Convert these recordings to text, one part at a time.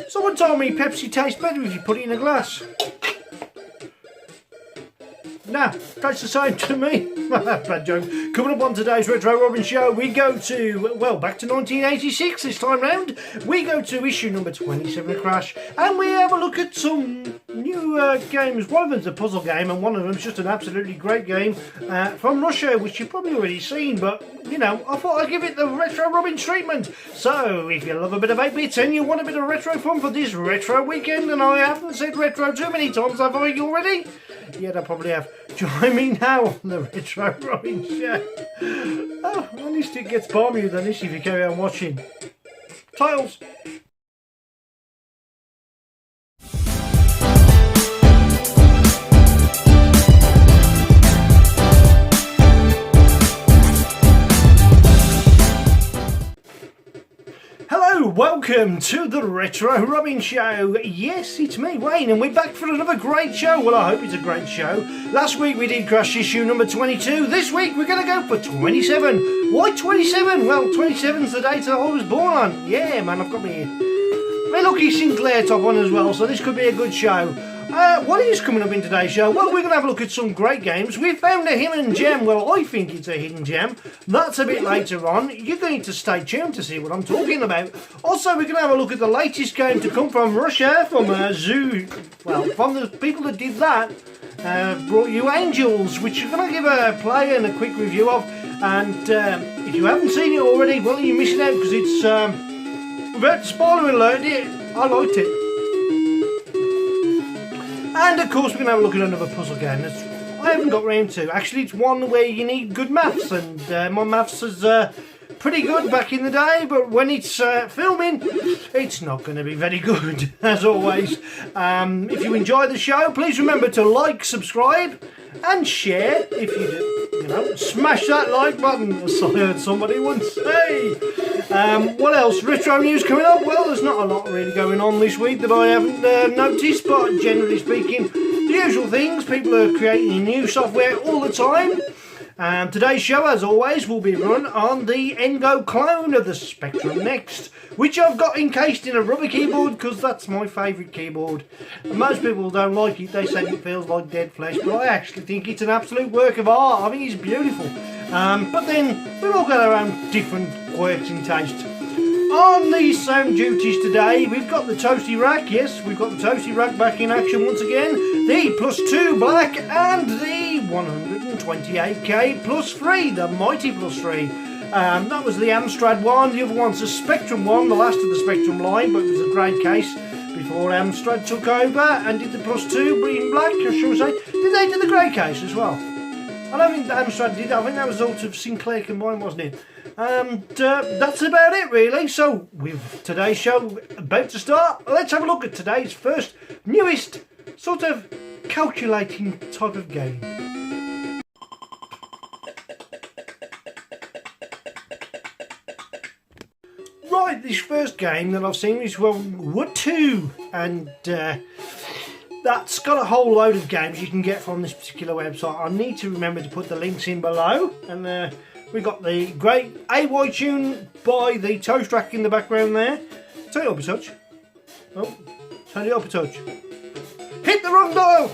Someone told me Pepsi tastes better if you put it in a glass. Nah, tastes the same to me. Bad joke. Coming up on today's Retro Robin show, we go to, well, back to 1986 this time round. We go to issue number 27 of Crash, and we have a look at some new games. One of them's a puzzle game, and one of them's just an absolutely great game from Russia, which you've probably already seen, but, you know, I thought I'd give it the Retro Robin treatment. So, if you love a bit of 8-bits and you want a bit of retro fun for this retro weekend, and I haven't said retro too many times, have I already? Yeah, I probably have. Join me now on the Retro Robin show. Oh, at least it gets balmier than this if you carry on watching. Titles. Hello, welcome to the Retro Robin show. Yes, it's me, Wayne, and we're back for another great show. Well, I hope it's a great show. Last week we did Crash issue number 22. This week we're going to go for 27. Why 27? Well, 27's the date that I was born on. Yeah, man, I've got my lucky Sinclair top on as well, so this could be a good show. What is coming up in today's show? Well, we're going to have a look at some great games. We've found a hidden gem. Well, I think it's a hidden gem. That's a bit later on. You're going to stay tuned to see what I'm talking about. Also, we're going to have a look at the latest game to come from Russia, from Zoo. Well, from the people that did that, brought you Angels, which you're going to give a play and a quick review of. And if you haven't seen it already, well, you're missing out because it's, without spoiler alert, I liked it. And of course we're going to have a look at another puzzle game that I haven't got round to. Actually, it's one where you need good maths, and my maths is pretty good back in the day, but when it's filming, it's not going to be very good, as always. If you enjoy the show, please remember to like, subscribe, and share if you do. You know, smash that like button, as I heard somebody once say. What else? Retro news coming up? Well, there's not a lot really going on this week that I haven't noticed, but generally speaking, the usual things. People are creating new software all the time. Today's show, as always, will be run on the Engo clone of the Spectrum Next, which I've got encased in a rubber keyboard because that's my favourite keyboard. And most people don't like it, they say it feels like dead flesh, but I actually think it's an absolute work of art. I think it's beautiful. But then, we've all got our own different quirks and tastes. On the sound duties today, we've got the Toasty Rack. Yes, we've got the Toasty Rack back in action once again. The +2 Black and the 128K +3, the Mighty +3. That was the Amstrad one. The other one's the Spectrum one, the last of the Spectrum line, but it was a great case before Amstrad took over and did the +2 Green Black, shall we say. Did they do the grey case as well? I don't think Amstrad did. I think that was sort of Sinclair combined, wasn't it? And that's about it, really. So, with today's show about to start, let's have a look at today's first, newest, sort of calculating type of game. Right, this first game that I've seen is Wood 2, and that's got a whole load of games you can get from this particular website. I need to remember to put the links in below, and we got the great AY tune by the Toast Rack in the background there. Turn it up a touch. Oh, turn it up a touch. Hit the wrong dial!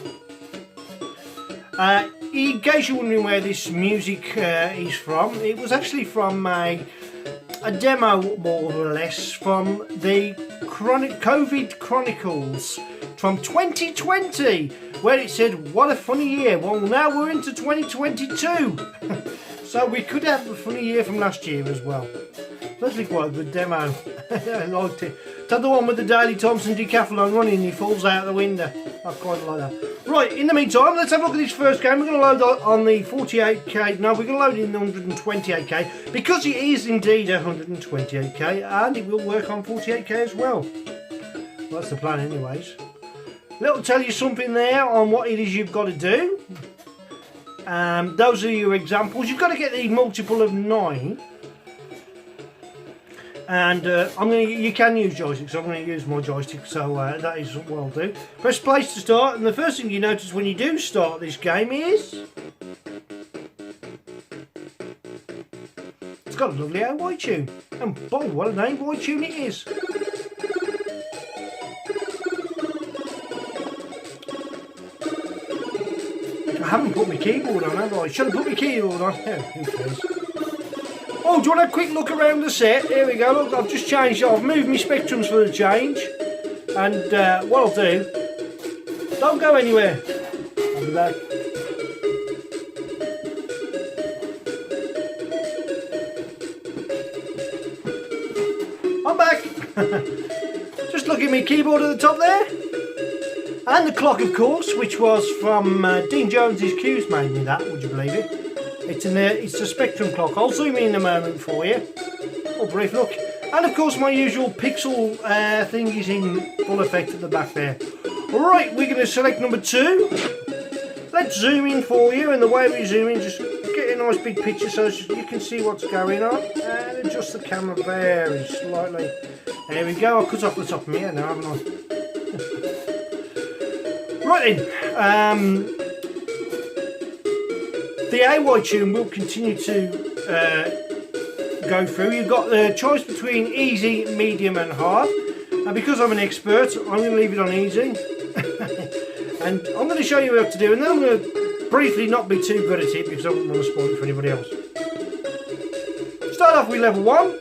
In case you're wondering where this music is from, it was actually from a demo, more or less, from the COVID Chronicles from 2020, where it said, what a funny year. Well, now we're into 2022. So we could have a funny year from last year as well. It's actually quite a good demo. I liked it. It's the one with the Daley Thompson decathlon running, he falls out the window. I quite like that. Right, in the meantime, let's have a look at this first game. We're going to load on the 48k. No, we're going to load in the 128k because it is indeed 128k and it will work on 48k as well. Well, that's the plan anyways. It'll tell you something there on what it is you've got to do. Those are your examples. You've got to get the multiple of 9. And you can use joysticks. I'm going to use my joystick, so that is what I'll do. Press play to start, and the first thing you notice when you do start this game is it's got a lovely AY tune. And boy, what an AY tune it is! haven't put my keyboard on, have I? Should have put my keyboard on. Yeah, who cares? Oh, do you want a quick look around the set? Here we go. Look, I've just changed it. I've moved my spectrums for the change. And what I'll do, don't go anywhere. I'll be back. I'm back. Just look at my keyboard at the top there. And the clock, of course, which was from Dean Jones's Q's made me that, would you believe it? It's a Spectrum clock. I'll zoom in a moment for you. Oh, brief look. And of course my usual pixel thing is in full effect at the back there. Alright, we're going to select number 2. Let's zoom in for you, and the way we zoom in, just get a nice big picture so you can see what's going on. And adjust the camera very slightly. There we go, I'll cut off the top of my head now, haven't I? Right then, the AY tune will continue to go through. You've got the choice between easy, medium and hard. Now because I'm an expert, I'm going to leave it on easy. And I'm going to show you what to do, and then I'm going to briefly not be too good at it because I wouldn't want to spoil it for anybody else. Start off with level 1,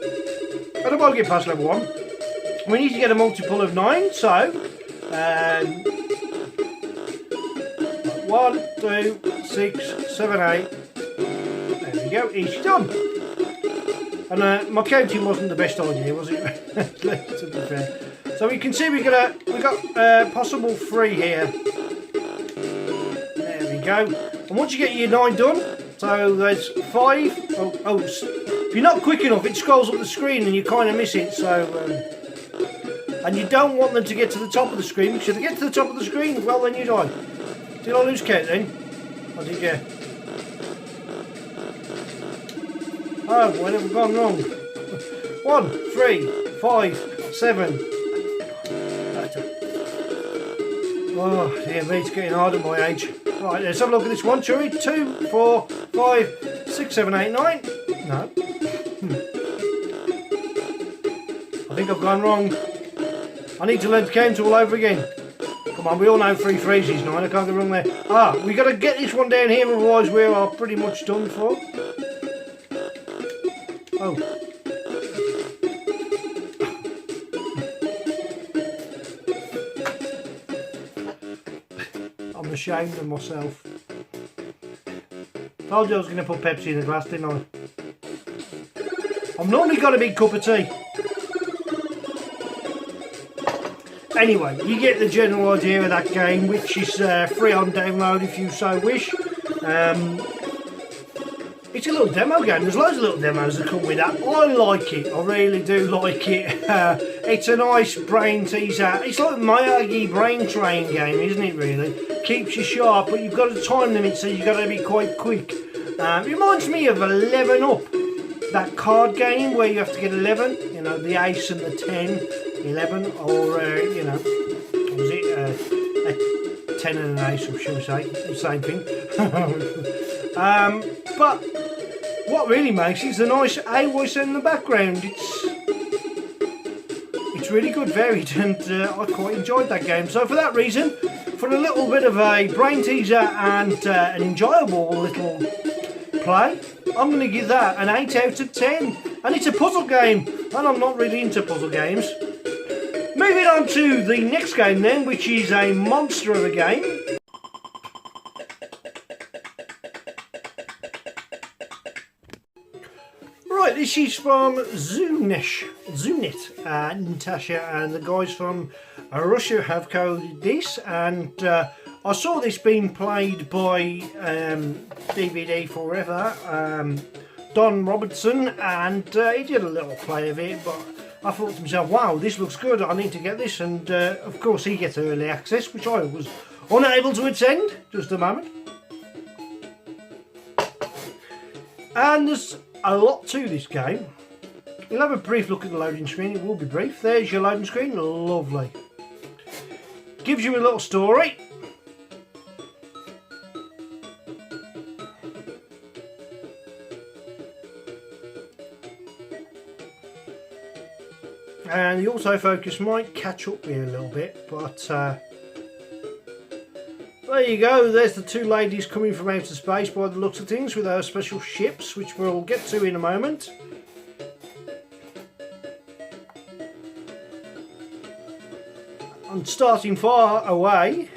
and I won't get past level 1. We need to get a multiple of 9, so 1, 2, 6, 7, 8. There we go, each done. And my counting wasn't the best idea, was it? To be fair. So we can see we got possible 3 here. There we go. And once you get your 9 done, so there's 5. If you're not quick enough, it scrolls up the screen and you kind of miss it. So, and you don't want them to get to the top of the screen, because if they get to the top of the screen, well then you die. Did I lose count then? I did, yeah. Oh, where have we gone wrong? 1, 3, 5, 7. Oh, dear me, it's getting hard at my age. Right, let's have a look at this one, shall we? 2, 4, 5, 6, 7, 8, 9. No. I think I've gone wrong. I need to learn to count all over again. Come on, we all know 3 3s is 9, I can't go wrong there. Ah, we got to get this one down here, otherwise we are pretty much done for. Oh. I'm ashamed of myself. Told you I was going to put Pepsi in the glass, didn't I? I've normally got a big cup of tea. Anyway, you get the general idea of that game, which is free on download if you so wish. It's a little demo game. There's loads of little demos that come with that. I like it. I really do like it. It's a nice brain teaser. It's like Miyagi brain train game, isn't it, really? Keeps you sharp, but you've got a time limit, so you've got to be quite quick. It reminds me of 11 Up, that card game where you have to get 11, you know, the ace and the 10, 11, or, you know, what was it, a 10 and an ace, or shall we say, the same thing. But what really makes it is the nice A voice in the background. It's really good, varied, and I quite enjoyed that game. So for that reason, for a little bit of a brain teaser and an enjoyable little play, I'm going to give that an 8 out of 10. And it's a puzzle game, and I'm not really into puzzle games. Moving on to the next game then, which is a monster of a game. Right, this is from Zunit, Natasha, and the guys from Russia have coded this, and I saw this being played by DVD Forever, Don Robertson, and he did a little play of it, but I thought to myself, wow, this looks good, I need to get this, and of course he gets early access, which I was unable to attend. Just a moment. And there's a lot to this game. We'll have a brief look at the loading screen. It will be brief. There's your loading screen. Lovely. Gives you a little story. And the autofocus might catch up here a little bit, but There you go, there's the two ladies coming from outer space by the looks of things with our special ships, which we'll get to in a moment. I'm starting far away.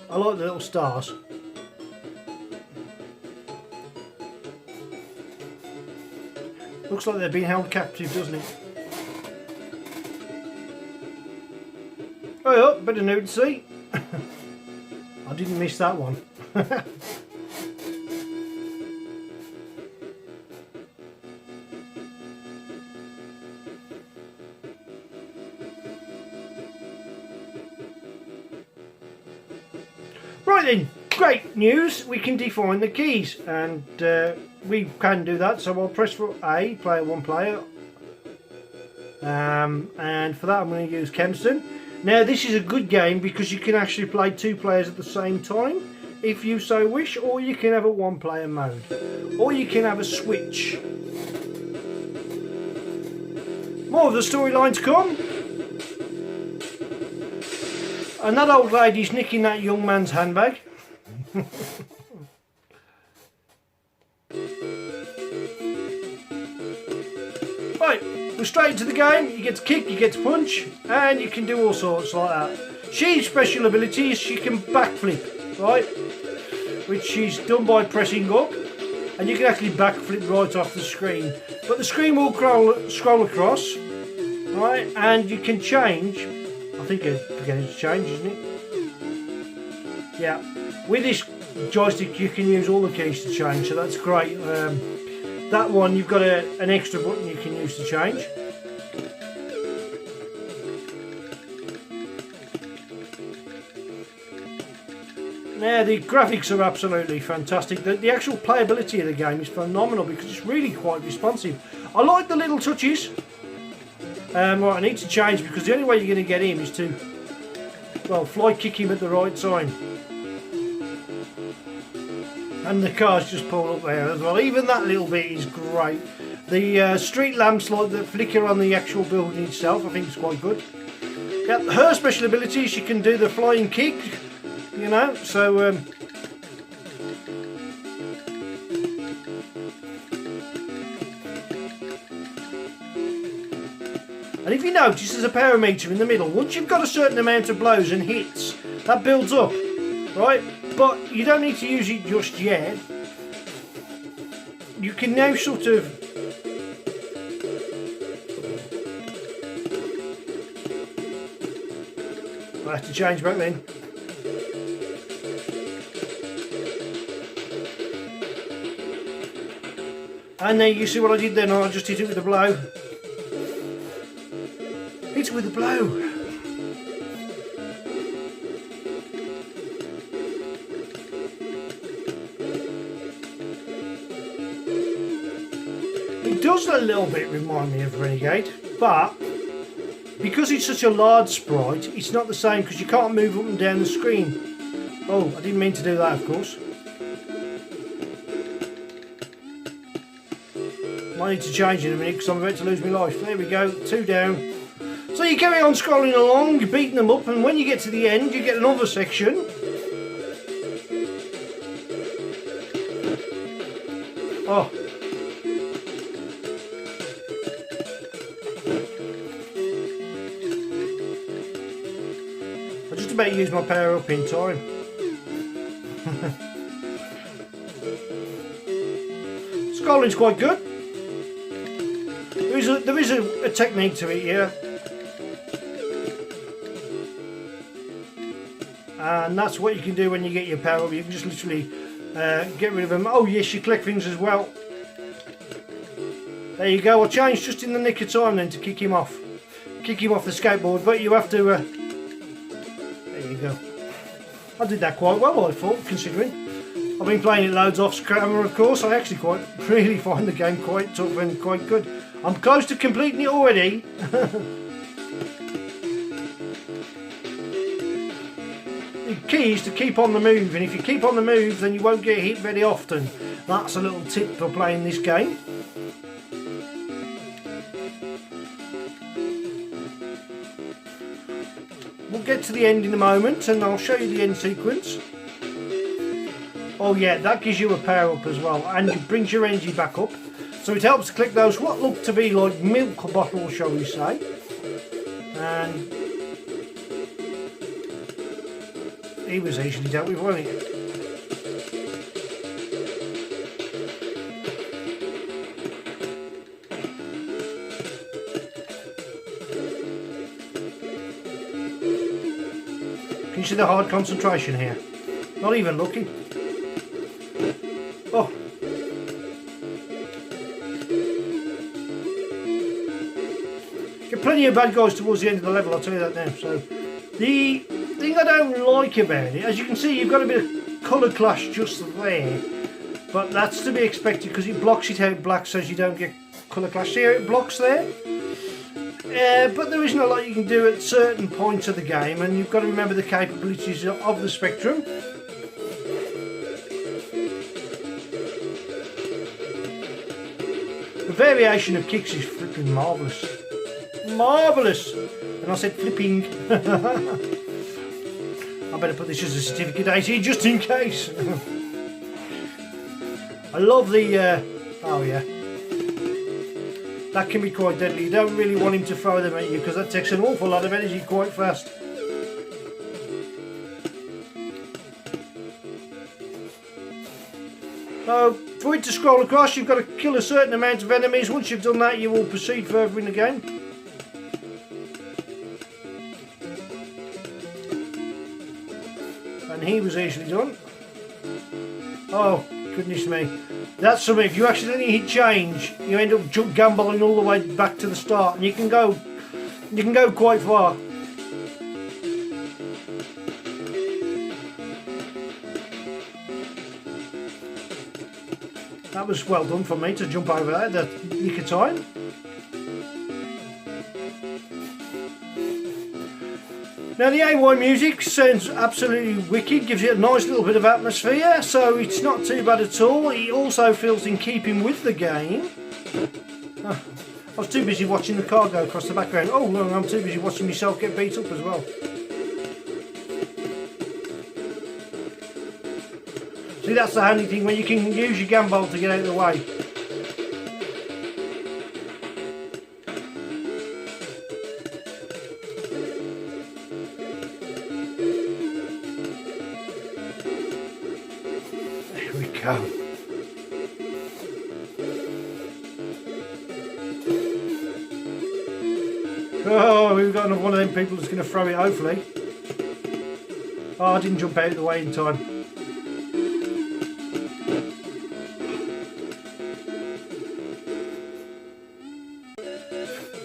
I like the little stars. Looks like they've been held captive, doesn't it? Oh, yeah, bit of nudity. I didn't miss that one. Right then, great news. We can define the keys, and we can do that. So I'll press for A, player one player, and for that I'm going to use Kempston. Now this is a good game because you can actually play two players at the same time if you so wish, or you can have a one player mode, or you can have a switch. More of the storyline to come. And that old lady's nicking that young man's handbag. Right, we're straight into the game. You get to kick, you get to punch, and you can do all sorts like that. She's special ability is she can backflip, right? Which she's done by pressing up, and you can actually backflip right off the screen. But the screen will scroll across, right? And you can change. I think it's beginning to change, isn't it? Yeah. With this joystick, you can use all the keys to change, so that's great. That one, you've got an extra button you can use to change. Now, the graphics are absolutely fantastic. The actual playability of the game is phenomenal because it's really quite responsive. I like the little touches. Right, I need to change because the only way you're going to get him is to, well, fly kick him at the right time. And the cars just pull up there as well. Even that little bit is great. The street lamps like that flicker on the actual building itself, I think it's quite good. Yeah, her special ability, she can do the flying kick, you know, so and if you notice, there's a power meter in the middle. Once you've got a certain amount of blows and hits, that builds up, right? But you don't need to use it just yet. You can now sort of I have to change back then. And then you see what I did then, I just hit it with a blow. Hit it with a blow. It does a little bit remind me of Renegade, but because it's such a large sprite, it's not the same because you can't move up and down the screen. Oh, I didn't mean to do that, of course. I need to change in a minute because I'm about to lose my life. There we go, 2 down. So you carry on scrolling along, you're beating them up, and when you get to the end, you get another section. Oh. I just about used my power up in time. Scrolling's quite good. There is a technique to it, yeah. And that's what you can do when you get your power up. You can just literally get rid of them. Oh yes, you collect things as well. There you go. I changed just in the nick of time then to kick him off. Kick him off the skateboard, but you have to... there you go. I did that quite well, I thought, considering. I've been playing it loads off camera, of course. I actually really find the game quite tough and quite good. I'm close to completing it already. The key is to keep on the move, and if you keep on the move, then you won't get hit very often. That's a little tip for playing this game. we'll get to the end in a moment and I'll show you the end sequence. Oh yeah, that gives you a power up as well, and it brings your energy back up. So it helps to collect those what look to be like milk bottles, shall we say. And he was easily dealt with, wasn't he? Can you see the hard concentration here? Not even looking. Oh. Get plenty of bad guys towards the end of the level, I'll tell you that now. So, the thing I don't like about it, as you can see, you've got a bit of colour clash just there. But that's to be expected because it blocks it out black so you don't get colour clash. See how it blocks there? But there isn't a lot you can do at certain points of the game, and you've got to remember the capabilities of the Spectrum. The variation of kicks is flipping marvellous. Marvellous! And I said flipping. I better put this as a certificate 80 just in case. I love the... oh yeah. That can be quite deadly. You don't really want him to throw them at you because that takes an awful lot of energy quite fast. So, for it to scroll across, you've got to kill a certain amount of enemies. Once you've done that, you will proceed further in the game. And he was easily done. Oh, goodness me. That's something, if you accidentally hit change, you end up gambling all the way back to the start, and you can go quite far. That was well done for me to jump over there, the nick of time. Now the AY music sounds absolutely wicked, gives it a nice little bit of atmosphere, so it's not too bad at all. It also feels in keeping with the game. I was too busy watching the car go across the background. Oh no, I'm too busy watching myself get beat up as well. See, that's the handy thing when you can use your gambol to get out of the way. There we go. Oh, we've got another one of them people that's going to throw it, hopefully. Oh, I didn't jump out of the way in time.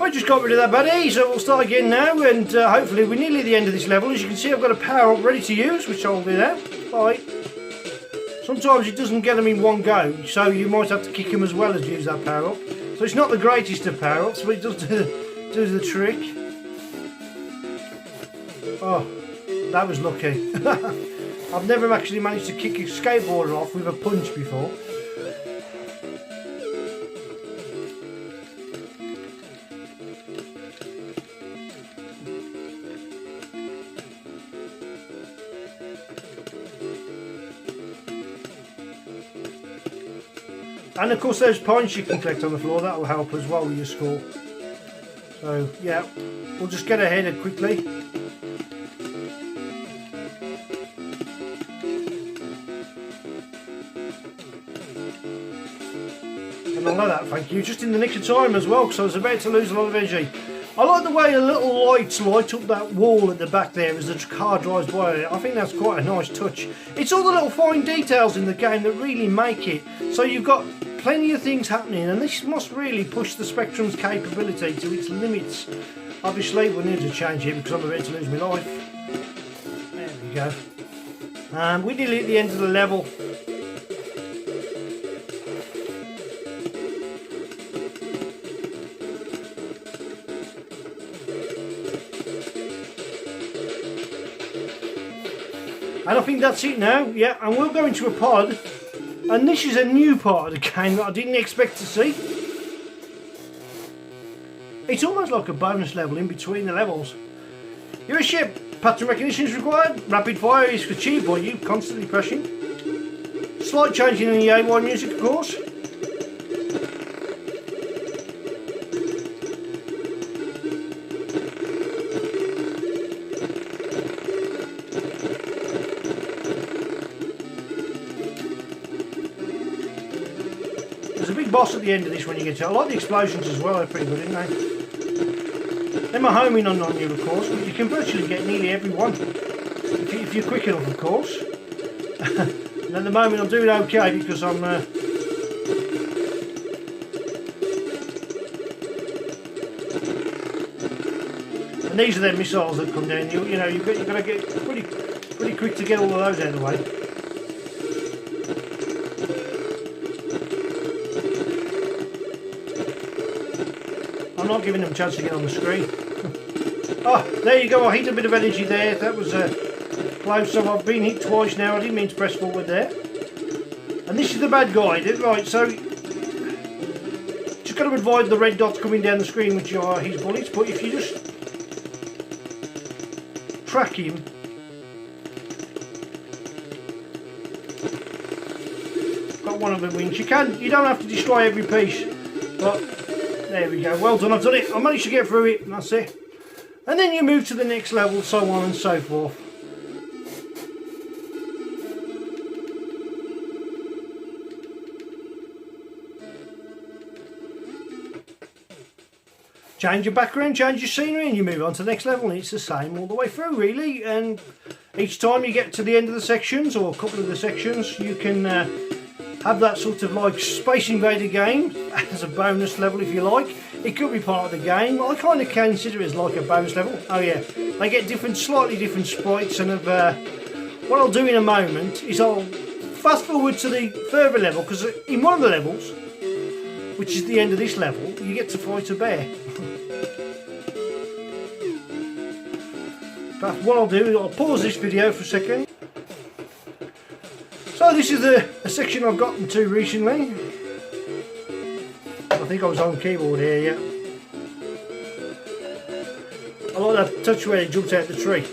I just got rid of that buddy, so we'll start again now, and hopefully we're nearly at the end of this level. As you can see, I've got a power up ready to use, which I'll do now. Right. Sometimes it doesn't get them in one go, so you might have to kick them as well as use that power up. So it's not the greatest of power ups, but it does do the trick. Oh, that was lucky. I've never actually managed to kick a skateboarder off with a punch before. And of course those points you can collect on the floor, that will help as well with your score. So yeah, we'll just get ahead quickly. And I know that, thank you, just in the nick of time as well, because I was about to lose a lot of energy. I like the way the little lights light up that wall at the back there as the car drives by. I think that's quite a nice touch. It's all the little fine details in the game that really make it. So you've got plenty of things happening, and this must really push the Spectrum's capability to its limits. Obviously, we'll need to change it because I'm about to lose my life. There we go. And we're nearly at the end of the level. And I think that's it now, yeah, and we'll go into a pod, and this is a new part of the game that I didn't expect to see. It's almost like a bonus level in between the levels. You're a ship. Pattern recognition is required. Rapid fire is achieved by you constantly pressing. Slight changing in the AY music, of course. There's a big boss at the end of this when you get to it. I like the explosions as well, they're pretty good, aren't they? They're my homing on you, of course, but you can virtually get nearly every one. If you're quick enough, of course. And at the moment I'm doing okay because I'm... And these are the missiles that come down. You know, you've got to get pretty quick to get all of those out of the way. I'm not giving them a chance to get on the screen. Oh, there you go. I hit a bit of energy there. That was close. So I've been hit twice now. I didn't mean to press forward there. And this is the bad guy. Right, so just got to avoid the red dots coming down the screen, which are his bullets. But if you just track him, got one of the wings. You don't have to destroy every piece, but there we go. Well done. I've done it. I managed to get through it. And that's it. And then you move to the next level, so on and so forth. Change your background, change your scenery, and you move on to the next level, and it's the same all the way through, really. And each time you get to the end of the sections, or a couple of the sections, you can have that sort of like Space Invader game as a bonus level, if you like. It could be part of the game. I kind of consider it as like a bonus level. Oh yeah, they get slightly different sprites, and what I'll do in a moment is I'll fast forward to the further level, because in one of the levels, which is the end of this level, you get to fight a bear. But what I'll do is I'll pause this video for a second. So this is a section I've gotten to recently. I think I was on keyboard here, yeah. I like that touch where he jumped out the tree.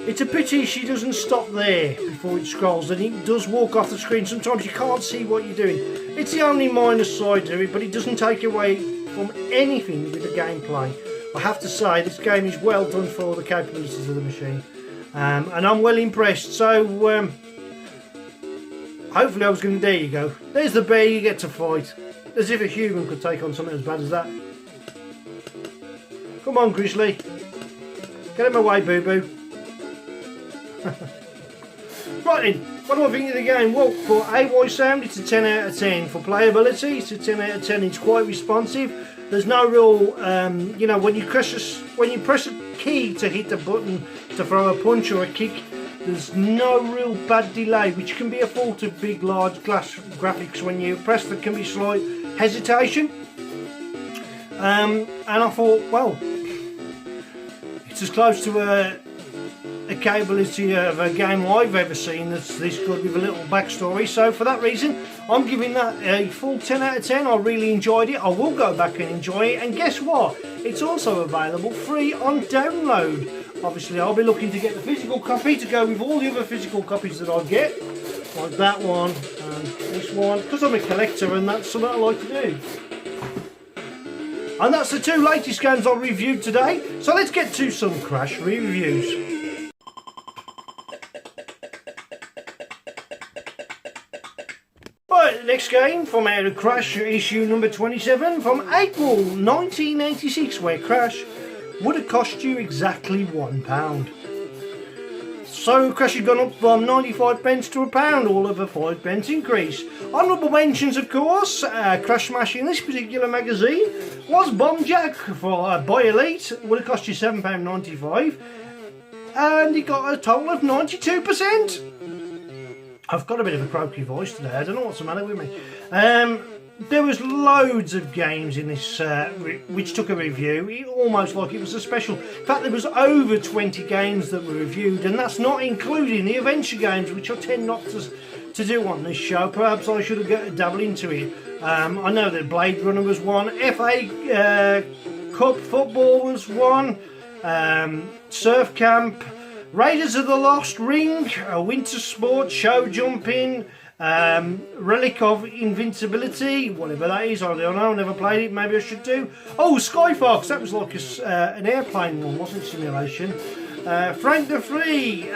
It's a pity she doesn't stop there before it scrolls, and it does walk off the screen. Sometimes you can't see what you're doing. It's the only minor side to it, but it doesn't take away from anything with the gameplay. I have to say, this game is well done for the capabilities of the machine, and I'm well impressed. So hopefully there you go. There's the bear you get to fight. As if a human could take on something as bad as that. Come on, Grizzly. Get him away, boo-boo. Right then, what do I think of the game? Well, for AY sound, it's a 10 out of 10. For playability, it's a 10 out of 10. It's quite responsive. There's no real, you know, when you press a key to hit the button to throw a punch or a kick, there's no real bad delay, which can be a fault of big, large glass graphics. When you press, there can be slight hesitation. And I thought, well, it's as close to a capability of a game I've ever seen that's this good with a little backstory. So for that reason, I'm giving that a full 10 out of 10. I really enjoyed it. I will go back and enjoy it. And guess what? It's also available free on download. Obviously, I'll be looking to get the physical copy to go with all the other physical copies that I get, like that one and this one, because I'm a collector and that's something I like to do. And that's the two latest games I reviewed today. So let's get to some Crash reviews. Right, the next game from out of Crash issue number 27 from April 1986, where Crash would have cost you exactly £1. So Crash had gone up from 95p to £1, all of a 5p increase. Honourable mentions, of course, Crash Smash in this particular magazine was Bomb Jack for Buy Elite, would have cost you £7.95, and it got a total of 92%. I've got a bit of a croaky voice today, I don't know what's the matter with me. there was loads of games in this which took a review, almost like it was a special. In fact, there was over 20 games that were reviewed, and that's not including the adventure games, which I tend not to do on this show. Perhaps I should have dabbled into it. I know that Blade Runner was one, FA Cup football was one, Surf Camp, Raiders of the Lost Ring, Winter Sport, Show Jumping, Relic of Invincibility, whatever that is, I don't know, I never played it, maybe I should do. Oh, Skyfox, that was like an airplane one, wasn't it, simulation. Frank the Free,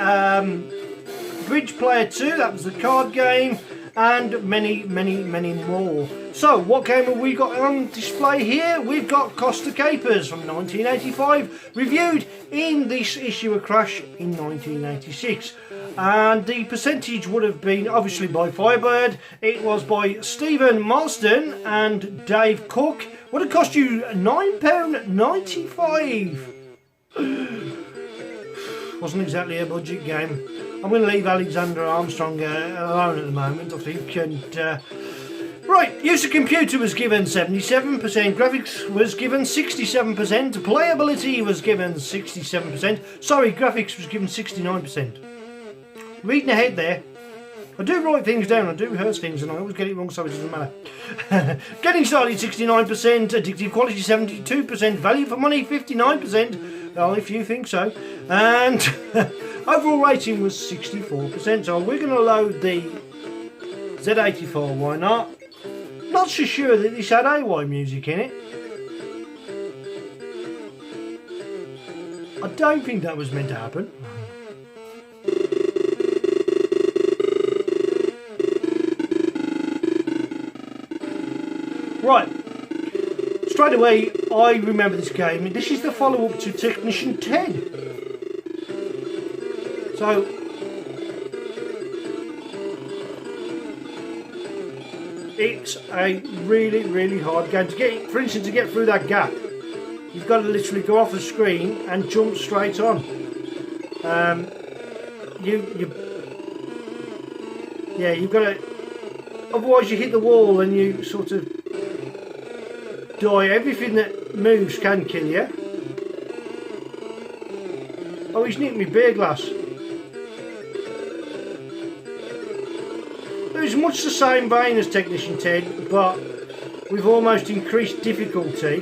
Bridge Player 2, that was the card game, and many more. So, what game have we got on display here? We've got Costa Capers from 1985, reviewed in this issue of Crash in 1986. And the percentage would have been obviously by Firebird. It was by Stephen Marsden and Dave Cook. Would have cost you £9.95. Wasn't exactly a budget game. I'm going to leave Alexander Armstrong alone at the moment, I think. And right, use of computer was given 77%, graphics was given 67%, playability was given 67%. Sorry, graphics was given 69%. Reading ahead there. I do write things down, I do rehearse things, and I always get it wrong, so it doesn't matter. Getting started 69%, addictive quality 72%, value for money 59%, well, if you think so. And overall rating was 64%, so we're going to load the Z84, why not? Not so sure that this had AY music in it. I don't think that was meant to happen. Right, straight away I remember this game. This is the follow-up to Technician Ted. So, it's a really hard game to get. For instance, to get through that gap, you've got to literally go off the screen and jump straight on. You've got to. Otherwise, you hit the wall and you sort of die. Everything that moves can kill you. Oh, he's nicked me beer glass. It's much the same vein as Technician Ted, but with almost increased difficulty.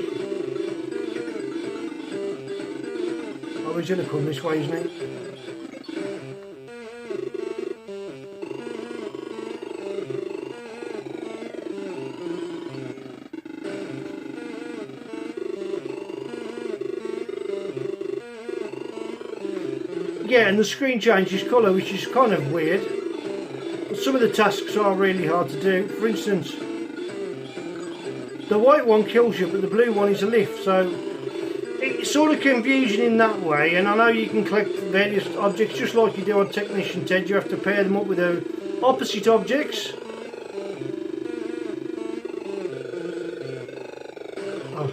Oh, he's going to come this way, isn't he? Yeah, and the screen changes colour, which is kind of weird. But some of the tasks are really hard to do. For instance, the white one kills you, but the blue one is a lift. So it's sort of confusing in that way. And I know you can collect various objects just like you do on Technician Ted. You have to pair them up with the opposite objects. Oh.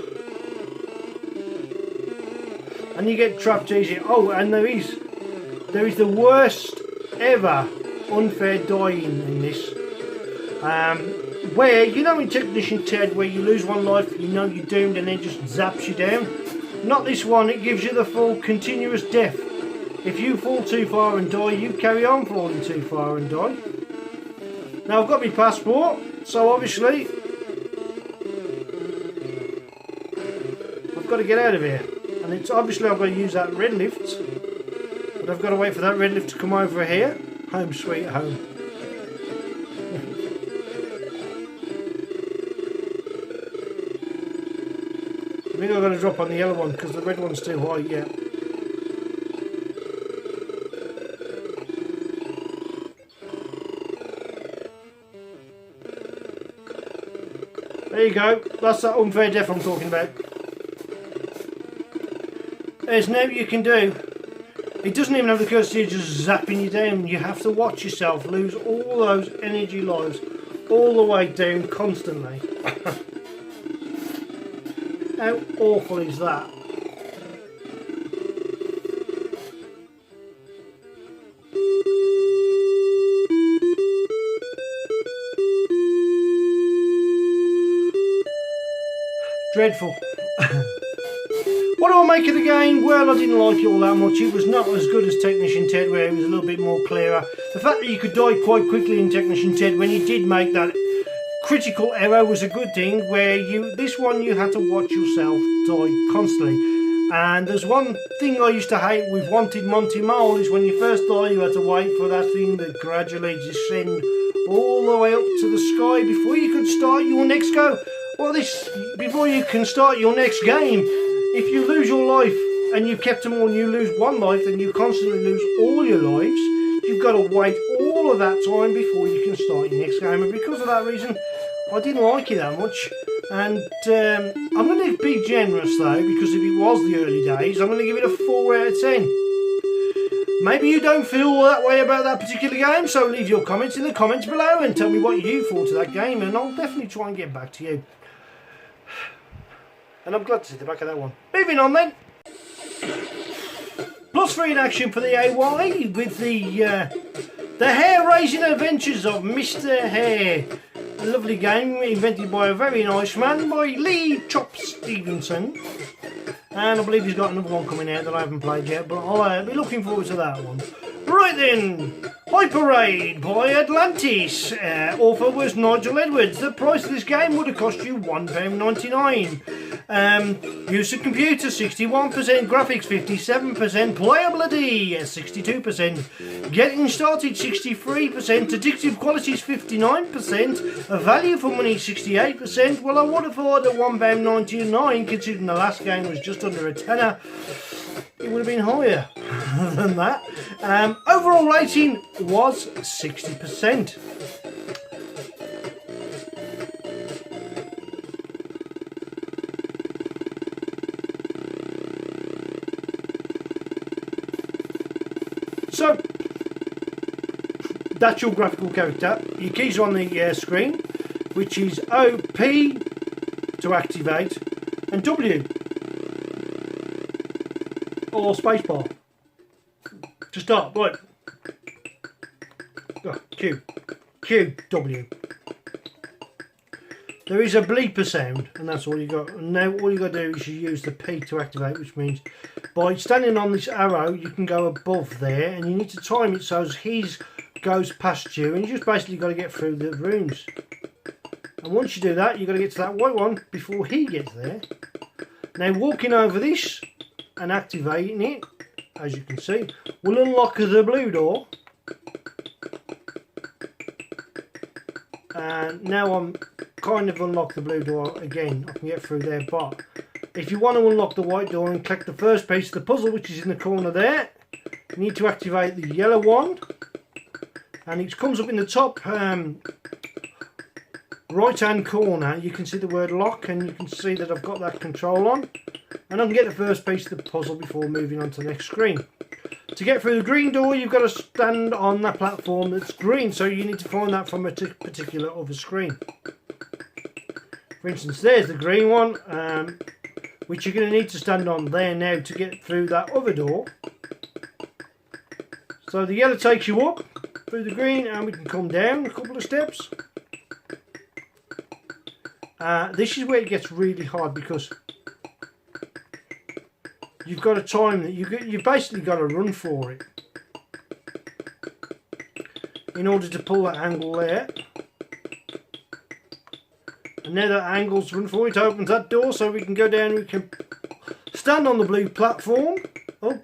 And you get trapped easy. Oh, and there is the worst ever unfair dying in this. Where, you know in Technician Ted, where you lose one life, you know you're doomed, and then just zaps you down. Not this one, it gives you the full continuous death. If you fall too far and die, you carry on falling too far and die. Now I've got my passport, so obviously I've got to get out of here. And it's obviously I've got to use that red lift. But I've got to wait for that red lift to come over here. Home sweet home. I think I've got to drop on the yellow one because the red one's too high yet. There you go. That's that unfair death I'm talking about. There's nothing you can do. It doesn't even have the courtesy of just zapping you down. You have to watch yourself lose all those energy lives all the way down constantly. How awful is that? Dreadful. What do I make of the game? Well, I didn't like it all that much. It was not as good as Technician Ted, where it was a little bit more clearer. The fact that you could die quite quickly in Technician Ted when you did make that critical error was a good thing, where this one you had to watch yourself die constantly. And there's one thing I used to hate with Wanted Monty Mole, is when you first die you had to wait for that thing to gradually descend all the way up to the sky before you could start your next go. Well, before you can start your next game, if you lose your life and you've kept them all and you lose one life, then you constantly lose all your lives. You've got to wait all of that time before you can start your next game, and because of that reason I didn't like it that much. And I'm going to be generous though, because if it was the early days, I'm going to give it a 4 out of 10. Maybe you don't feel that way about that particular game, so leave your comments in the comments below and tell me what you thought of that game, and I'll definitely try and get back to you. And I'm glad to see the back of that one. Moving on then. +3 in action for the AY with the hair-raising adventures of Mr. Hair. A lovely game invented by a very nice man, by Lee Chop Stevenson. And I believe he's got another one coming out that I haven't played yet, but I'll be looking forward to that one. Right then, Hyper Raid by Atlantis. Author was Nigel Edwards. The price of this game would have cost you £1.99. Use of computer 61%, graphics 57%, playability 62%, getting started 63%, addictive qualities 59%, value for money 68%. Well, I would have thought at £1.99, considering the last game was just under a tenner, it would have been higher than that. Overall rating was 60%. So, that's your graphical character. Your keys are on the screen, which is OP to activate, and W or spacebar to start. Right. Oh, Q, W. There is a bleeper sound, and that's all you got. And now all you got to do is you use the P to activate, which means by standing on this arrow you can go above there, and you need to time it so as his goes past you, and you just basically got to get through the rooms. And once you do that, you've got to get to that white one before he gets there. Now walking over this and activating it, as you can see, will unlock the blue door. And now I'm kind of unlocked the blue door again. I can get through there, but if you want to unlock the white door and collect the first piece of the puzzle, which is in the corner there, you need to activate the yellow one, and it comes up in the top right hand corner. You can see the word lock, and you can see that I've got that control on, and I can get the first piece of the puzzle before moving on to the next screen. To get through the green door, you've got to stand on that platform that's green, so you need to find that from a particular other screen. For instance, there's the green one, which you're going to need to stand on there now to get through that other door. So the yellow takes you up through the green, and we can come down a couple of steps. This is where it gets really hard, because you've got to time that. You've basically got to run for it in order to pull that angle there. And now that angle's run for it, opens that door so we can go down and we can stand on the blue platform. Oh,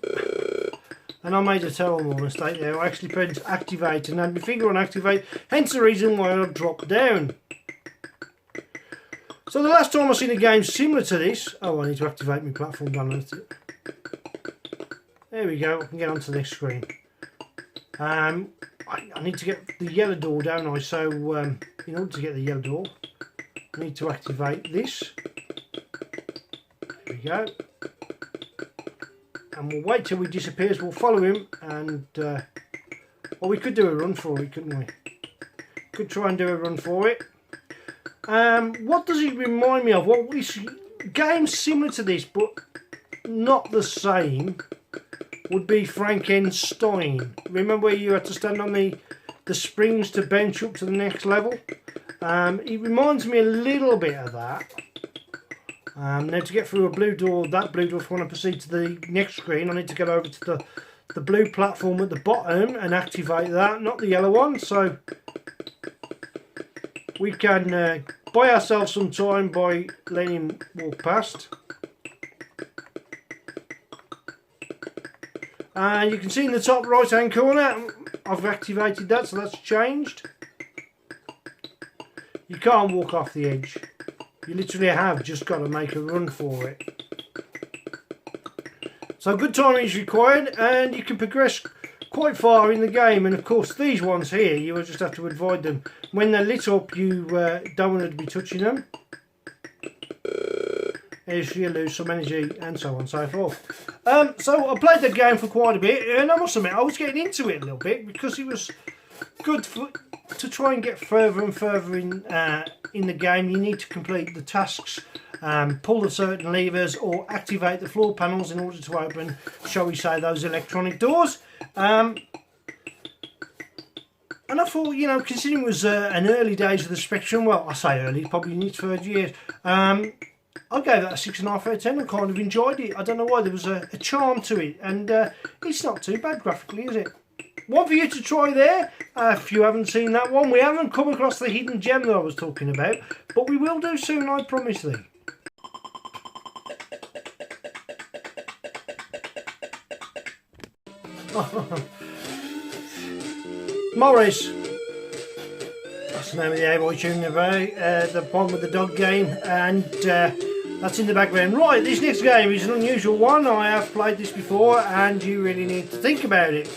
and I made a terrible mistake there. I actually pressed activate and had my finger on activate, hence the reason why I dropped down. So the last time I seen a game similar to this, oh, I need to activate my platform down. There we go, I can get onto the next screen. I need to get the yellow door, don't I? So in order to get the yellow door, I need to activate this. There we go. And we'll wait till he disappears, we'll follow him, and or we could do a run for it, couldn't we? Could try and do a run for it. What does it remind me of? Well, this game similar to this, but not the same, would be Frankenstein. Remember where you had to stand on the springs to bench up to the next level? It reminds me a little bit of that. Now to get through a blue door, that blue door, if I want to proceed to the next screen, I need to get over to the blue platform at the bottom and activate that, not the yellow one. So we can buy ourselves some time by letting him walk past. And you can see in the top right hand corner, I've activated that, so that's changed. You can't walk off the edge. You literally have just got to make a run for it. So good timing is required, and you can progress quite far in the game. And of course these ones here, you will just have to avoid them. When they're lit up, you don't want to be touching them. If you lose some energy and so on and so forth. So I played the game for quite a bit, and I must admit I was getting into it a little bit because it was good to try and get further and further in the game. You need to complete the tasks, pull the certain levers or activate the floor panels in order to open, shall we say, those electronic doors. And I thought, you know, considering it was an early days of the Spectrum, well, I say early, probably in its third year, I gave that a 6.5 out of 10 and kind of enjoyed it. I don't know why, there was a charm to it, and it's not too bad graphically, is it? One for you to try there, if you haven't seen that one. We haven't come across the hidden gem that I was talking about, but we will do soon, I promise thee. Morris. That's the name of the A-Boy tune about, the one with the dog game, and that's in the background. Right, this next game is an unusual one. I have played this before, and you really need to think about it.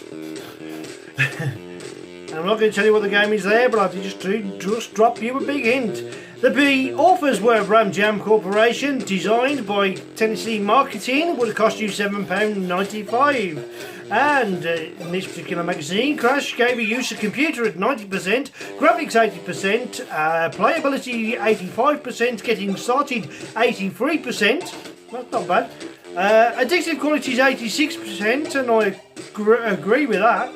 I'm not going to tell you what the game is there, but I have to just drop you a big hint. The authors were Bram Jam Corporation, designed by Tennessee Marketing, would have cost you £7.95. And in this particular magazine, Crash gave a user computer at 90%, graphics 80%, playability 85%, getting started 83%. That's not bad. Addictive quality is 86%, and I agree with that.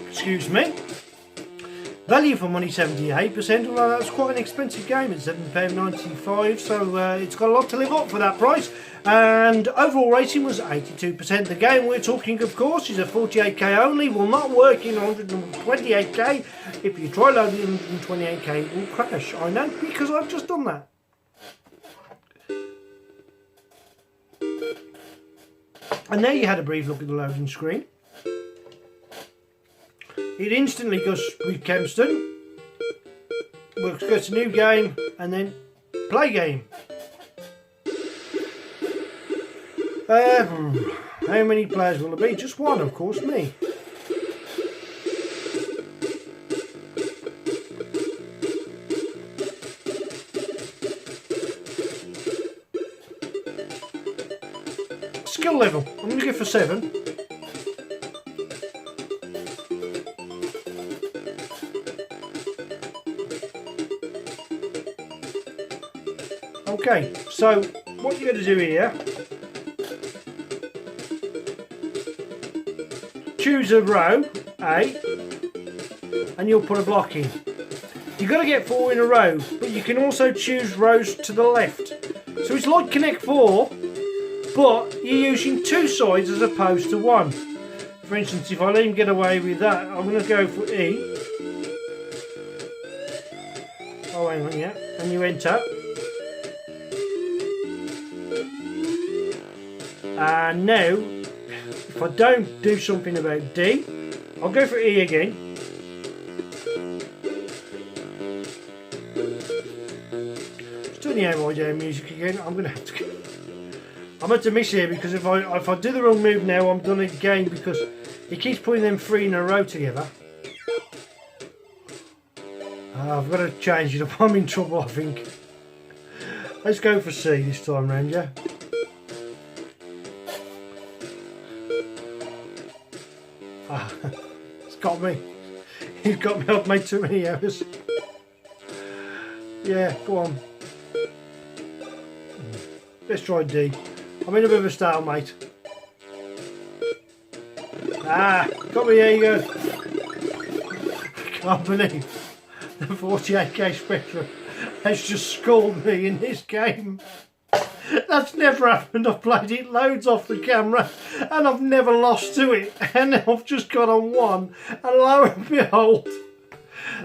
Excuse me. Value for money 78%, although that's quite an expensive game at £7.95, so it's got a lot to live up for that price. And overall rating was 82%. The game we're talking, of course, is a 48k only, will not work in 128k. If you try loading in 128k, it will crash. I know, because I've just done that. And there you had a brief look at the loading screen. It instantly goes with Kempston, goes to new game, and then play game. How many players will there be? Just one, of course, me. Skill level, I'm going to go for 7. Okay, so what you're going to do here, choose a row, A, and you'll put a block in. You've got to get 4 in a row, but you can also choose rows to the left. So it's like Connect 4, but you're using 2 sides as opposed to 1. For instance, if I let him get away with that, I'm going to go for E. Oh, hang on, yeah, and you enter. And now, if I don't do something about D, I'll go for E again. Still the AYJ music again. I'm going to have to. I'm going to miss here because if I do the wrong move now, I'm done again because he keeps putting them 3 in a row together. I've got to change it up. I'm in trouble, I think. Let's go for C this time round, yeah. It's got me. He's got me. I've made too many errors. Yeah, go on. Let's try D. I'm in a bit of a stalemate. Got me. There you go. I can't believe the 48k Spectrum has just scored me in this game. That's never happened. I've played it loads off the camera and I've never lost to it. And I've just got on one. And lo and behold,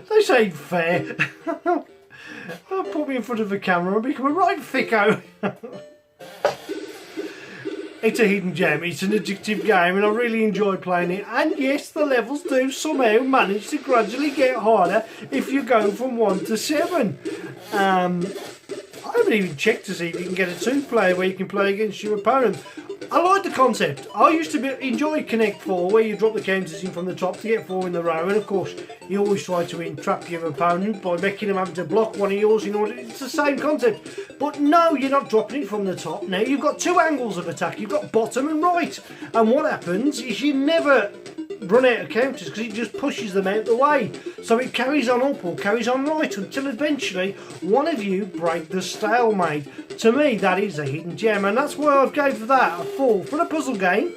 this ain't fair. I'll put me in front of the camera and become a right thicko. It's a hidden gem, it's an addictive game and I really enjoy playing it. And yes, the levels do somehow manage to gradually get harder if you go from 1 to 7. I haven't even checked to see if you can get a 2-player where you can play against your opponent. I like the concept. I used to enjoy Connect 4 where you drop the counters in from the top to get 4 in the row, and of course you always try to entrap your opponent by making them have to block one of yours in order. It's the same concept, but no, you're not dropping it from the top. Now you've got 2 angles of attack. You've got bottom and right, and what happens is you never run out of counters because it just pushes them out the way, so it carries on up or carries on right until eventually one of you break the stalemate. To me that is a hidden gem, and that's why I've gave that a 4 for a puzzle game.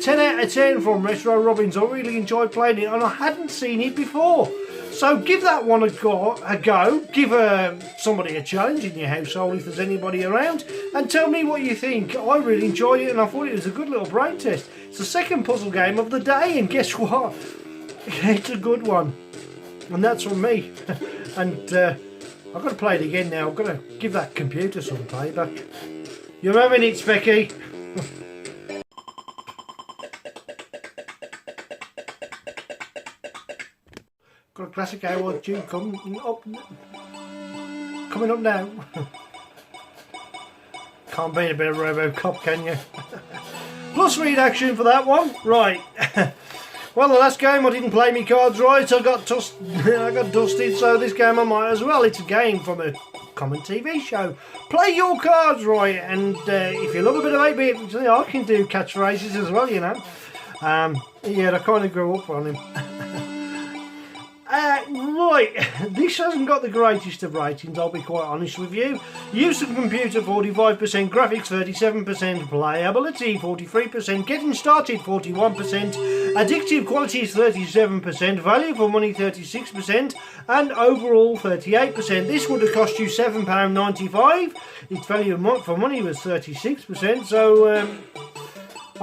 10 out of 10 from Retro Robbins. I really enjoyed playing it and I hadn't seen it before, so give that one a go. Give somebody a challenge in your household if there's anybody around, and tell me what you think. I really enjoyed it and I thought it was a good little brain test. It's the second puzzle game of the day, and guess what? It's a good one. And that's from me. And I've got to play it again now. I've got to give that computer some payback. You're having it, Specky. Got a classic hour tune coming up now. Can't beat a bit of RoboCop, can you? Plus read action for that one. Right. Well, the last game I didn't play my cards right. I got dusted, so this game I might as well. It's a game from a common TV show. Play your cards right, and if you love a bit of 8-bit, I can do catchphrases as well, you know. Yeah, I kind of grew up on him. Right, this hasn't got the greatest of ratings, I'll be quite honest with you. Use of computer 45%, graphics 37%, playability 43%, getting started 41%, addictive quality is 37%, value for money 36%, and overall 38%. This would have cost you £7.95. Its value for money was 36%, so I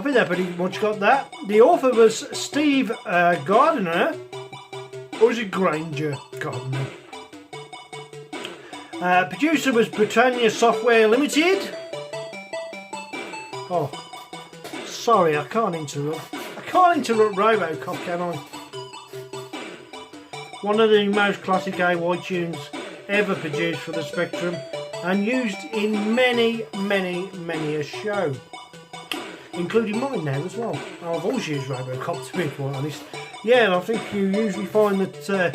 think that pretty much got that. The author was Steve Gardner. Or is it Granger? Gardner. Producer was Britannia Software Limited. Oh, sorry, I can't interrupt. I can't interrupt RoboCop, can I? One of the most classic AY tunes ever produced for the Spectrum and used in many a show, including mine now as well. I've always used RoboCop, to be quite honest. Yeah, and I think you usually find that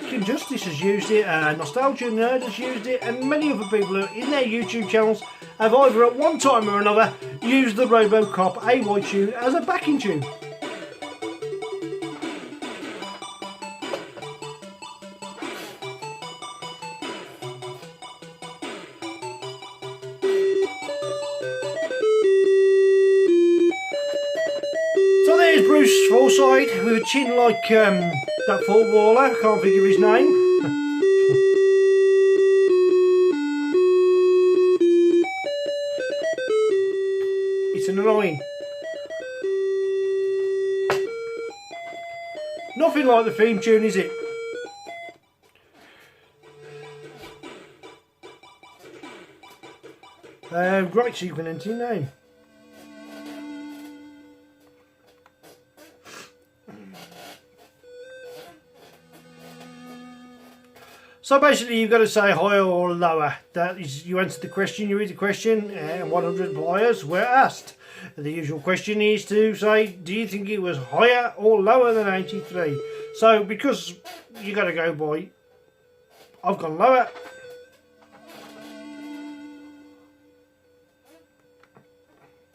King Justice has used it, Nostalgia Nerd has used it, and many other people in their YouTube channels have either at one time or another used the RoboCop AY tune as a backing tune. Bruce Forsyth with a chin like that footballer, I can't think of his name. It's annoying. Nothing like the theme tune, is it? Great sequencing name. So basically you've got to say higher or lower. That is, you answer the question, you read the question, and 100 players were asked. The usual question is to say, do you think it was higher or lower than 83? So because you got to go by, I've gone lower.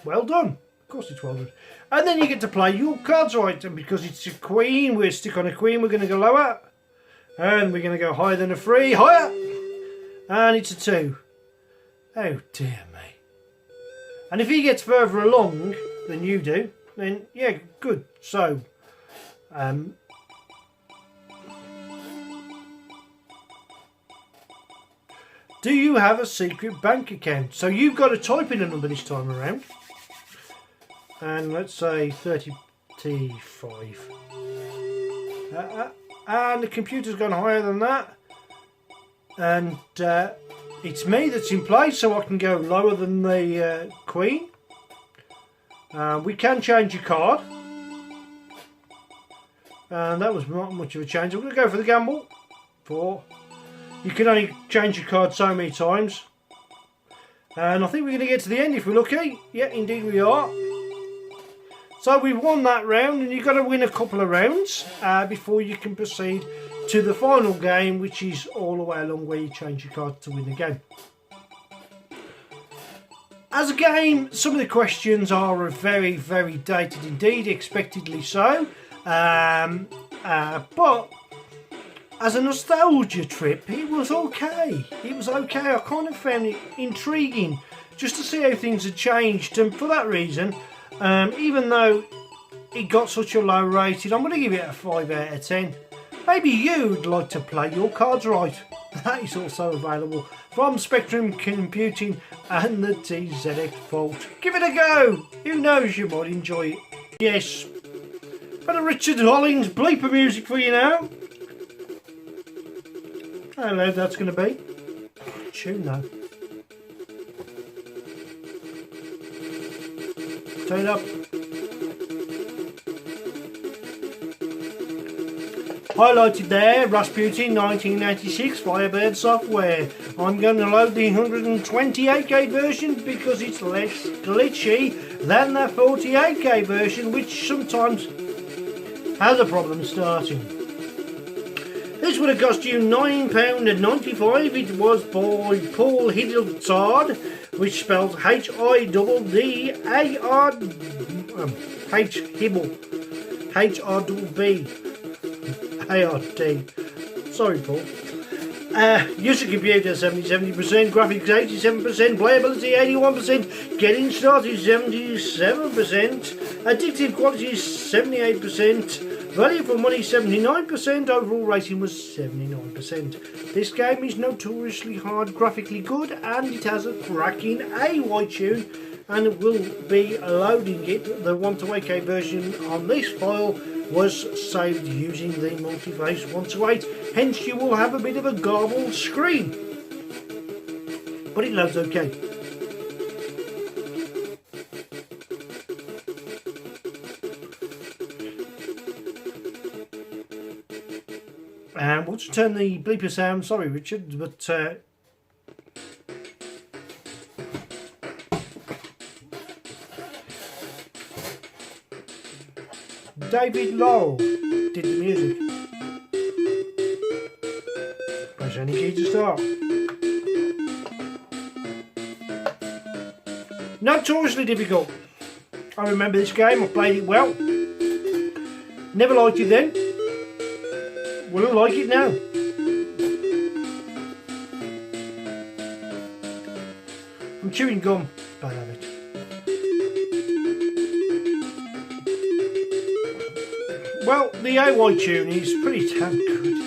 Well done. Of course it's well done. And then you get to play your cards right, and because it's a queen, we'll stick on a queen, we're going to go lower. And we're going to go higher than a 3, higher, and it's a 2. Oh dear me. And if he gets further along than you do, then yeah, good. So, Do you have a secret bank account? So you've got to type in a number this time around. And let's say 35. And the computer's gone higher than that. And it's me that's in place, so I can go lower than the Queen. We can change your card. And that was not much of a change. I'm going to go for the gamble. 4. You can only change your card so many times. And I think we're going to get to the end if we're lucky. Yeah, indeed we are. So we've won that round, and you've got to win a couple of rounds before you can proceed to the final game, which is all the way along where you change your card to win the game. As a game, some of the questions are very, very dated indeed, expectedly so. But as a nostalgia trip, it was okay. It was okay. I kind of found it intriguing just to see how things had changed, and for that reason, even though it got such a low rating, I'm going to give it a 5 out of 10. Maybe you'd like to play your cards right. That is also available from Spectrum Computing and the TZX Vault. Give it a go. Who knows, you might enjoy it. Yes. Bit of Richard Hollings bleeper music for you now. How loud that's going to be. Tune though. Turn it up. Highlighted there, Rasputin 1986 Firebird software. I'm going to load the 128K version because it's less glitchy than the 48K version, which sometimes has a problem starting. This would have cost you £9.95. It was by Paul Hiddlestad, which spells Hiddar, H Hibble, HRB. ARD. Sorry, Paul. User computer 70%, graphics 87%, playability 81%, getting started 77%, addictive quality 78%, value for money 79%, overall rating was 79%. This game is notoriously hard, graphically good, and it has a cracking AY tune, and will be loading it. The 128K version on this file was saved using the multi-face 128, hence you will have a bit of a garbled screen, but it loads okay. And we'll just turn the bleeper sound, sorry Richard, but David Lowell did the music. Press any key to start. Notoriously difficult. I remember this game, I played it well. Never liked it then. Wouldn't like it now. I'm chewing gum. Bad habit. Well, the AY tune is pretty damn good.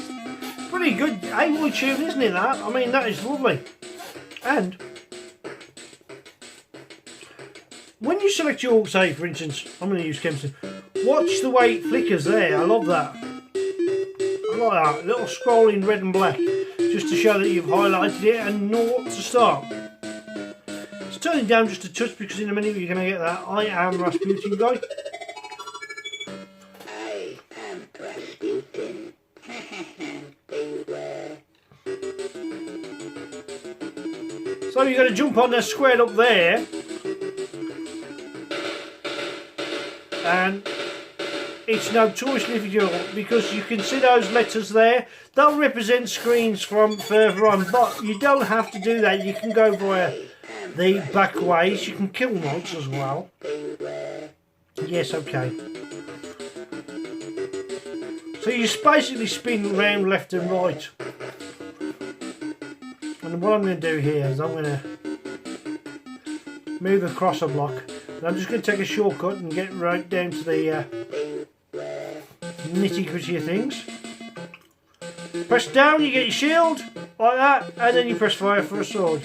Pretty good AY tune, isn't it, that? I mean, that is lovely. And when you select your, say, for instance, I'm going to use Kempston. Watch the way it flickers there. I love that. I like that. Little scrolling red and black. Just to show that you've highlighted it and know what to start. Let's turn it down just a touch because in a minute you're going to get that I am Rasputin guy. So you've got to jump on there, squared up there, and it's notoriously difficult because you can see those letters there. They'll represent screens from further on, but you don't have to do that. You can go via the back ways. You can kill mods as well. Yes, okay. So you basically spin around left and right. And what I'm going to do here is I'm going to move across a block. And I'm just going to take a shortcut and get right down to the nitty gritty of things. Press down, you get your shield. like that, and then you press fire for a sword.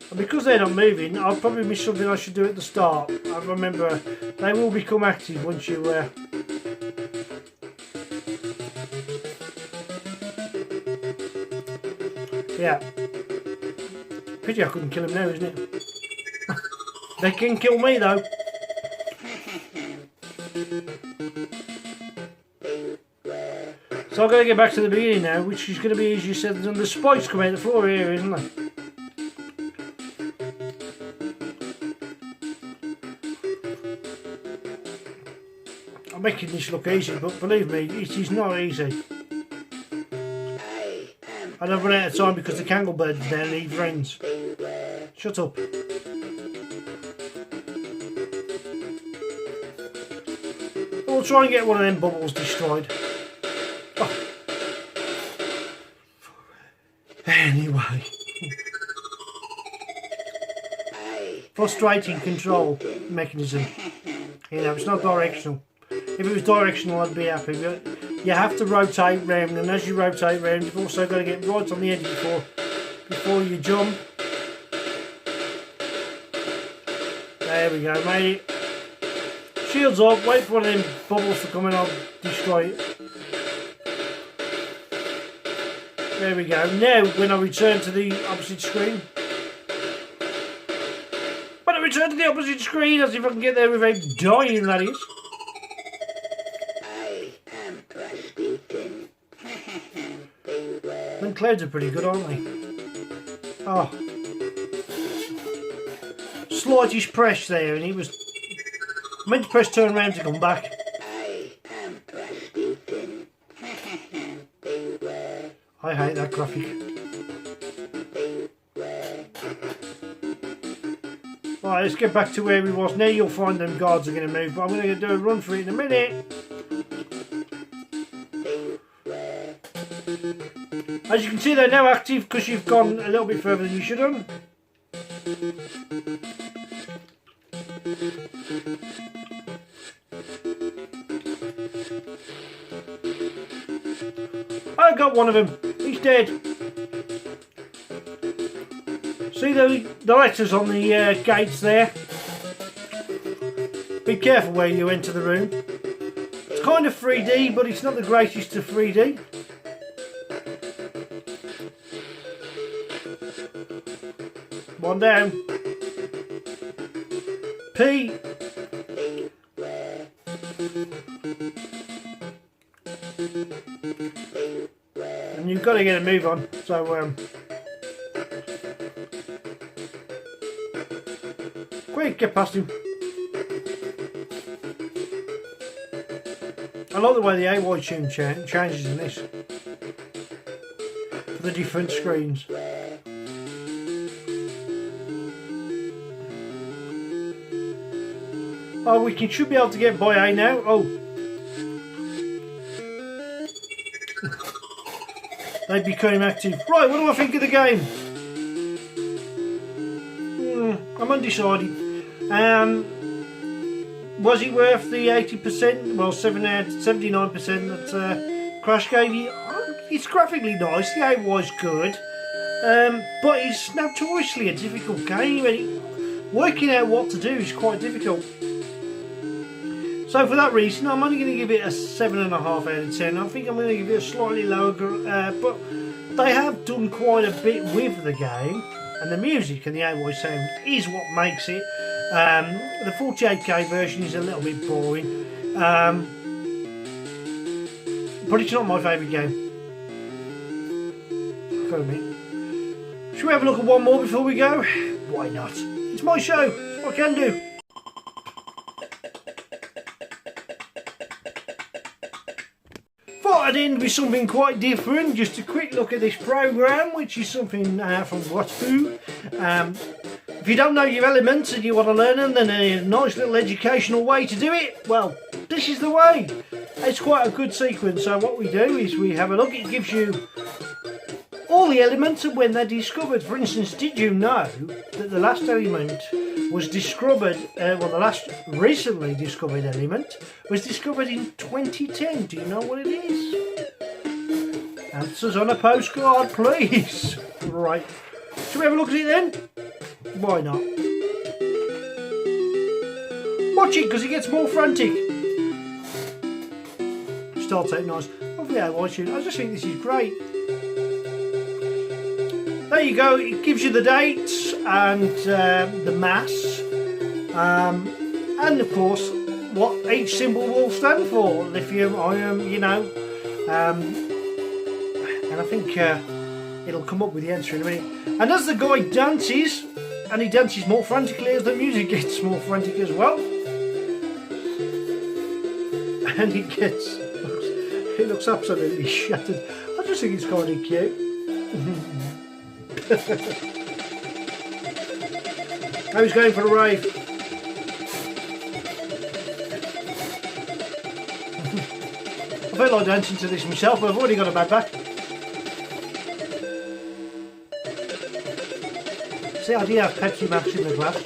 And because they're not moving, I'll probably miss something I should do at the start. I remember they will become active once you... Yeah. Pity I couldn't kill him now, isn't it? They can kill me though. So I've got to get back to the beginning now, which is going to be, as you said, the spikes come out the floor here, isn't they? I'm making this look easy, but believe me, it is not easy. And I've run out of time because the candlebird's down either ends. Shut up. We'll try and get one of them bubbles destroyed. Oh. Anyway. Frustrating control mechanism. You know, it's not directional. If it was directional, I'd be happy. But you have to rotate round, and as you rotate round, you've also got to get right on the edge before you jump. There we go, made it. Shields up, wait for one of them bubbles to come in, I'll destroy it. There we go. Now, when I return to the opposite screen. When I return to the opposite screen, as if I can get there without dying, that is. Them clouds are pretty good, aren't they? Oh. Slightest press there, and it was meant to press turn around to come back. I hate that graphic. Right, let's get back to where we was. Now you'll find them guards are going to move, but I'm going to do a run for it in a minute. As you can see, they're now active because you've gone a little bit further than you should have. I got one of them. He's dead. See the letters on the gates there? Be careful where you enter the room. It's kind of 3D, but it's not the greatest of 3D. One down. P. And you've got to get a move on. So, quick, get past him. I like the way the AY tune changes in this. For the different screens. Oh, we should be able to get by A now. Oh. They became active. Right, what do I think of the game? I'm undecided. Was it worth the 80%? Well, 79% that Crash gave you? It's graphically nice, the AI's good. But it's notoriously a difficult game, and working out what to do is quite difficult. So for that reason, I'm only going to give it a 7.5 out of 10. I think I'm going to give it a slightly lower, but they have done quite a bit with the game, and the music and the AI sound is what makes it. The 48K version is a little bit boring, but it's not my favourite game. I've got to admit. Should we have a look at one more before we go? Why not? It's my show. What can I do? Thought I'd end with something quite different. Just a quick look at this program, which is something from RETRO. If you don't know your elements and you want to learn them, then a nice little educational way to do it, well, this is the way. It's quite a good sequence. So what we do is we have a look. It gives you all the elements and when they're discovered. For instance, did you know that the last element was discovered, the last recently discovered element was discovered in 2010? Do you know what it is? Answers on a postcard, please. Right. Shall we have a look at it then? Why not? Watch it, because it gets more frantic. Starts out nice. Lovely AY tune. I just think this is great. There you go. It gives you the dates and the mass. And of course, what each symbol will stand for. Lithium, iron, you know. And I think it'll come up with the answer in a minute. And as the guy dances, and he dances more frantically as the music gets more frantic as well. And it looks absolutely shattered. I just think it's kind of cute. Now he's going for a rave. I feel like dancing to this myself, but I've already got a bad back. See, I did have Pepsi Max in the glass.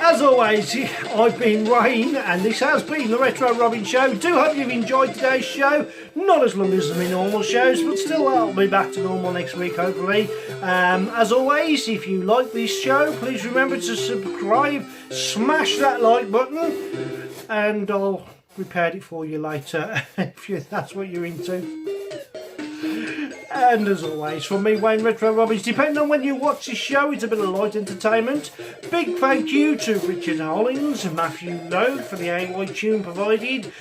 As always, I've been Rain, and this has been the Retro Robin Show. Do hope you've enjoyed today's show. Not as long as my normal shows, but still I'll be back to normal next week, hopefully. As always, if you like this show, please remember to subscribe, smash that like button, and I'll repair it for you later if that's what you're into. And as always, from me, Wayne Retro Robbins, depending on when you watch this show, it's a bit of light entertainment. Big thank you to Richard Hollings and Matthew Lowe for the AY tune provided.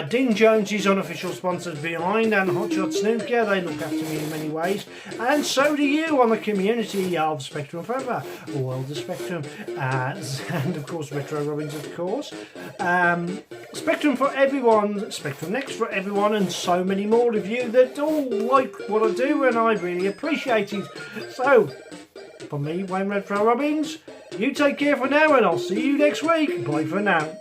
Dean Jones is unofficial sponsors behind, and Hotshot Snooker, they look after me in many ways. And so do you on the community of Spectrum Forever, World of Spectrum, and of course Retro Robbins, of course. Spectrum for everyone, Spectrum Next for everyone, and so many more of you that all like what I do, and I really appreciate it. So, from me, Wayne Retro Robbins, you take care for now, and I'll see you next week. Bye for now.